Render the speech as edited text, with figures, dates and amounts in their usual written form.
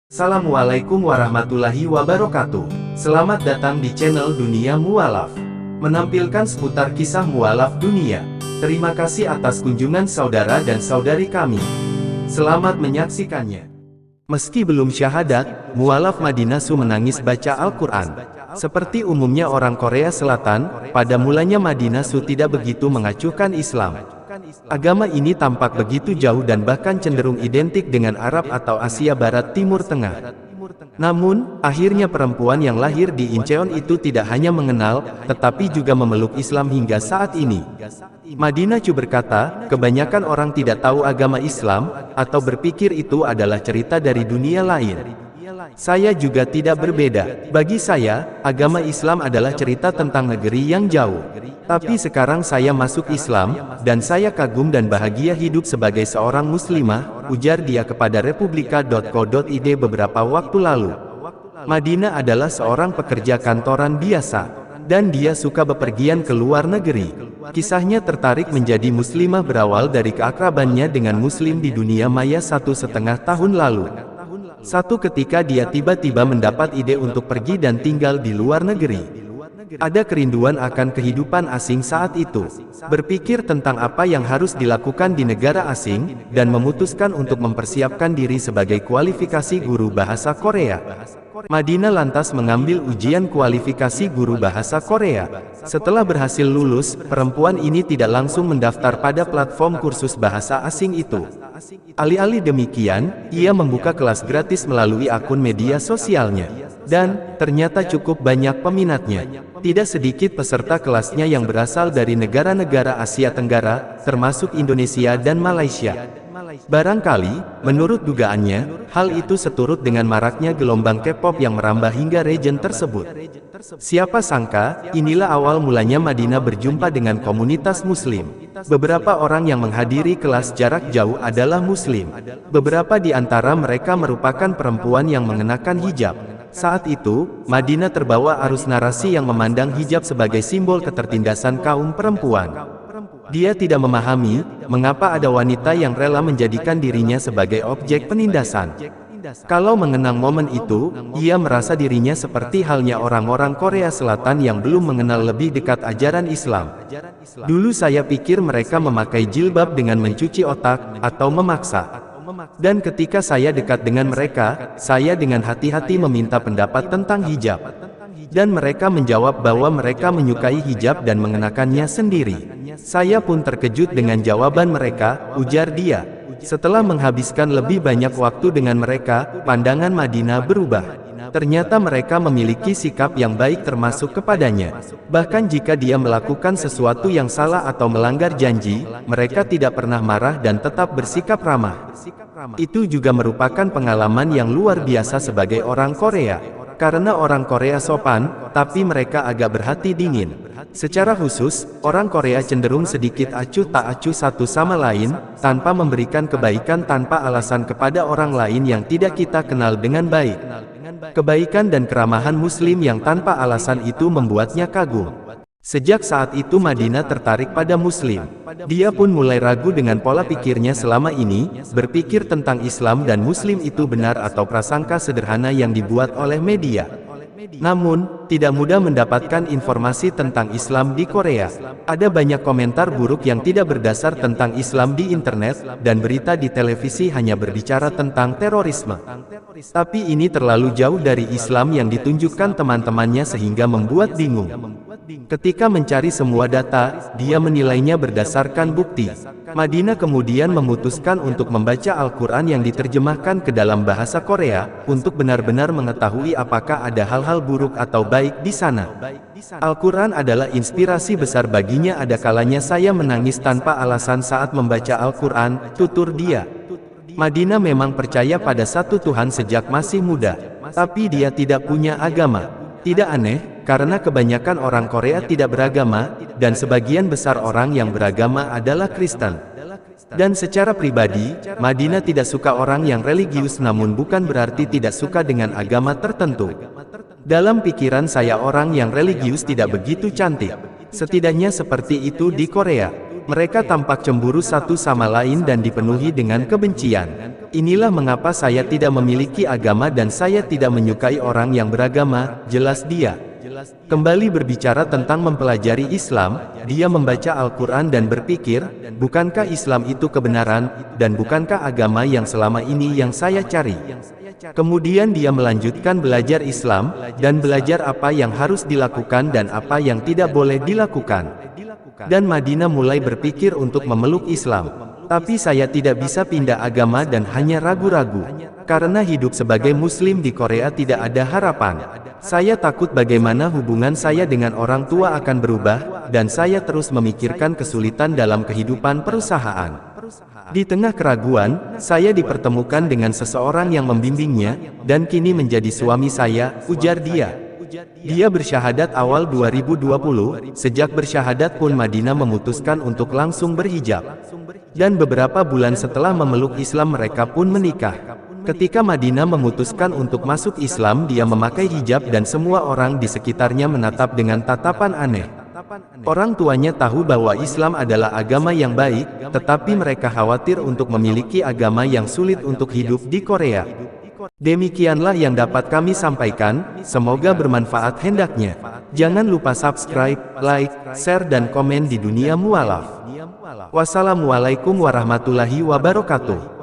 Assalamualaikum warahmatullahi wabarakatuh. Selamat datang di channel Dunia Mualaf, menampilkan seputar kisah mualaf dunia. Terima kasih atas kunjungan saudara dan saudari kami. Selamat menyaksikannya. Meski belum syahadat, mualaf Madinah Su menangis baca Al-Quran. Seperti umumnya orang Korea Selatan, pada mulanya Madinah Su tidak begitu mengacuhkan Islam. Agama ini tampak begitu jauh dan bahkan cenderung identik dengan Arab atau Asia Barat Timur Tengah. Namun, akhirnya perempuan yang lahir di Incheon itu tidak hanya mengenal, tetapi juga memeluk Islam hingga saat ini. Madinah Chu berkata, kebanyakan orang tidak tahu agama Islam, atau berpikir itu adalah cerita dari dunia lain. Saya juga tidak berbeda. Bagi saya, agama Islam adalah cerita tentang negeri yang jauh. Tapi sekarang saya masuk Islam, dan saya kagum dan bahagia hidup sebagai seorang muslimah, ujar dia kepada Republika.co.id beberapa waktu lalu. Madinah adalah seorang pekerja kantoran biasa, dan dia suka bepergian ke luar negeri. Kisahnya tertarik menjadi muslimah berawal dari keakrabannya dengan muslim di dunia maya 1,5 tahun lalu. Satu ketika dia tiba-tiba mendapat ide untuk pergi dan tinggal di luar negeri. Ada kerinduan akan kehidupan asing saat itu. Berpikir tentang apa yang harus dilakukan di negara asing, dan memutuskan untuk mempersiapkan diri sebagai kualifikasi guru bahasa Korea. Madinah lantas mengambil ujian kualifikasi guru bahasa Korea. Setelah berhasil lulus, perempuan ini tidak langsung mendaftar pada platform kursus bahasa asing itu. Alih-alih demikian, ia membuka kelas gratis melalui akun media sosialnya. Dan, ternyata cukup banyak peminatnya. Tidak sedikit peserta kelasnya yang berasal dari negara-negara Asia Tenggara, termasuk Indonesia dan Malaysia. Barangkali, menurut dugaannya, hal itu seturut dengan maraknya gelombang K-pop yang merambah hingga region tersebut. Siapa sangka, inilah awal mulanya Madinah berjumpa dengan komunitas muslim. Beberapa orang yang menghadiri kelas jarak jauh adalah muslim. Beberapa di antara mereka merupakan perempuan yang mengenakan hijab. Saat itu, Madinah terbawa arus narasi yang memandang hijab sebagai simbol ketertindasan kaum perempuan. Dia tidak memahami, mengapa ada wanita yang rela menjadikan dirinya sebagai objek penindasan. Kalau mengenang momen itu, ia merasa dirinya seperti halnya orang-orang Korea Selatan yang belum mengenal lebih dekat ajaran Islam. Dulu saya pikir mereka memakai jilbab dengan mencuci otak, atau memaksa. Dan ketika saya dekat dengan mereka, saya dengan hati-hati meminta pendapat tentang hijab. Dan mereka menjawab bahwa mereka menyukai hijab dan mengenakannya sendiri. Saya pun terkejut dengan jawaban mereka, ujar dia. Setelah menghabiskan lebih banyak waktu dengan mereka, pandangan Madinah berubah. Ternyata mereka memiliki sikap yang baik termasuk kepadanya. Bahkan jika dia melakukan sesuatu yang salah atau melanggar janji, mereka tidak pernah marah dan tetap bersikap ramah. Itu juga merupakan pengalaman yang luar biasa sebagai orang Korea. Karena orang Korea sopan, tapi mereka agak berhati dingin. Secara khusus, orang Korea cenderung sedikit acuh tak acuh satu sama lain, tanpa memberikan kebaikan tanpa alasan kepada orang lain yang tidak kita kenal dengan baik. Kebaikan dan keramahan muslim yang tanpa alasan itu membuatnya kagum. Sejak saat itu Madinah tertarik pada muslim. Dia pun mulai ragu dengan pola pikirnya selama ini, berpikir tentang Islam dan muslim itu benar atau prasangka sederhana yang dibuat oleh media. Namun, tidak mudah mendapatkan informasi tentang Islam di Korea. Ada banyak komentar buruk yang tidak berdasar tentang Islam di internet, dan berita di televisi hanya berbicara tentang terorisme. Tapi ini terlalu jauh dari Islam yang ditunjukkan teman-temannya sehingga membuat bingung. Ketika mencari semua data, dia menilainya berdasarkan bukti. Madinah kemudian memutuskan untuk membaca Al-Quran yang diterjemahkan ke dalam bahasa Korea, untuk benar-benar mengetahui apakah ada hal-hal buruk atau baik di sana. Al-Quran adalah inspirasi besar baginya. Ada kalanya saya menangis tanpa alasan saat membaca Al-Quran, tutur dia. Madinah memang percaya pada satu Tuhan sejak masih muda, tapi dia tidak punya agama. Tidak aneh, karena kebanyakan orang Korea tidak beragama, dan sebagian besar orang yang beragama adalah Kristen. Dan secara pribadi, Madinah tidak suka orang yang religius, namun bukan berarti tidak suka dengan agama tertentu. Dalam pikiran saya orang yang religius tidak begitu cantik. Setidaknya seperti itu di Korea. Mereka tampak cemburu satu sama lain dan dipenuhi dengan kebencian. Inilah mengapa saya tidak memiliki agama dan saya tidak menyukai orang yang beragama, jelas dia. Kembali berbicara tentang mempelajari Islam, dia membaca Al-Quran dan berpikir, bukankah Islam itu kebenaran, dan bukankah agama yang selama ini yang saya cari? Kemudian dia melanjutkan belajar Islam, dan belajar apa yang harus dilakukan dan apa yang tidak boleh dilakukan. Dan Madinah mulai berpikir untuk memeluk Islam. Tapi saya tidak bisa pindah agama dan hanya ragu-ragu. Karena hidup sebagai Muslim di Korea tidak ada harapan. Saya takut bagaimana hubungan saya dengan orang tua akan berubah, dan saya terus memikirkan kesulitan dalam kehidupan perusahaan. Di tengah keraguan, saya dipertemukan dengan seseorang yang membimbingnya, dan kini menjadi suami saya, ujar dia. Dia bersyahadat awal 2020, sejak bersyahadat pun Madinah memutuskan untuk langsung berhijab. Dan beberapa bulan setelah memeluk Islam mereka pun menikah. Ketika Madinah memutuskan untuk masuk Islam, dia memakai hijab dan semua orang di sekitarnya menatap dengan tatapan aneh. Orang tuanya tahu bahwa Islam adalah agama yang baik, tetapi mereka khawatir untuk memiliki agama yang sulit untuk hidup di Korea. Demikianlah yang dapat kami sampaikan, semoga bermanfaat hendaknya. Jangan lupa subscribe, like, share dan komen di Dunia Mualaf. Wassalamualaikum warahmatullahi wabarakatuh.